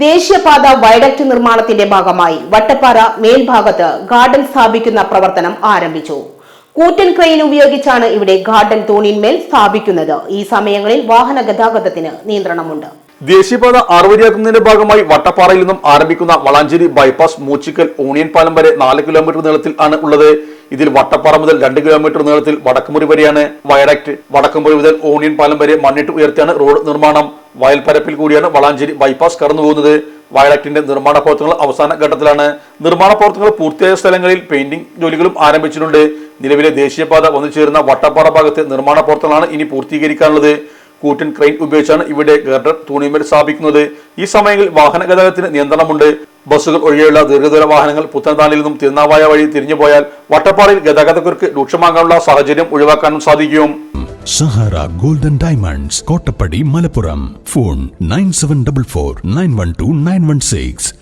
ദേശീയപാത വയഡക്ട് നിർമ്മാണത്തിന്റെ ഭാഗമായി വട്ടപ്പാറ മേൽഭാഗത്ത് ഗാർഡൻ സ്ഥാപിക്കുന്ന പ്രവർത്തനം ആരംഭിച്ചു. കൂറ്റൻ ക്രെയിൻ ഉപയോഗിച്ചാണ് ഇവിടെ ഗാർഡൻ തൂണിന്മേൽ സ്ഥാപിക്കുന്നത്. ഈ സമയങ്ങളിൽ വാഹന ഗതാഗതത്തിന് നിയന്ത്രണമുണ്ട്. ദേശീയപാത ആറുവരിയാക്കുന്നതിന്റെ ഭാഗമായി വട്ടപ്പാറയിൽ നിന്നും ആരംഭിക്കുന്ന വളാഞ്ചേരി ബൈപ്പാസ് മൂച്ചിക്കൽ ഓണിയൻ പാലം വരെ 4 കിലോമീറ്റർ നീളത്തിൽ ആണ് ഉള്ളത്. ഇതിൽ വട്ടപ്പാറ മുതൽ 2 കിലോമീറ്റർ നീളത്തിൽ വടക്കുമുറി വരെയാണ് വയഡക്ട്. വടക്കുമുറി മുതൽ ഓണിയൻ പാലം വരെ മണ്ണിട്ട് ഉയർത്തിയാണ് റോഡ് നിർമ്മാണം. വയൽപ്പരപ്പിൽ കൂടിയാണ് വളാഞ്ചേരി ബൈപ്പാസ് കടന്നു പോകുന്നത്. വയഡക്ടിന്റെ നിർമ്മാണ പ്രവർത്തനങ്ങൾ അവസാന ഘട്ടത്തിലാണ്. നിർമ്മാണ പ്രവർത്തനങ്ങൾ പൂർത്തിയായ സ്ഥലങ്ങളിൽ പെയിന്റിംഗ് ജോലികളും ആരംഭിച്ചിട്ടുണ്ട്. നിലവിലെ ദേശീയപാത ഒന്നുചേരുന്ന വട്ടപ്പാറ ഭാഗത്തെ നിർമ്മാണ പ്രവർത്തനങ്ങളാണ് ഇനി പൂർത്തീകരിക്കാനുള്ളത്. കൂറ്റൻ ക്രെയിൻ ഉപയോഗിച്ചാണ് ഇവിടെ ഗർഡർ തൂണിന്മേൽ സ്ഥാപിക്കുന്നത്. ഈ സമയങ്ങളിൽ വാഹന ഗതാഗതത്തിന് നിയന്ത്രണമുണ്ട്. ബസ്സുകൾ ഒഴികെയുള്ള ദീർഘദൂര വാഹനങ്ങൾ പുത്തൻതാണിയിൽ നിന്നും തിരുനാവായ വഴി തിരിഞ്ഞുപോയാൽ വട്ടപ്പാറയിൽ ഗതാഗതക്കുരുക്ക് രൂക്ഷമാകാനുള്ള സാഹചര്യം ഒഴിവാക്കാനും സാധിക്കും. Sahara golden diamonds, Kottappadi, Malappuram. Phone 9744 912 916.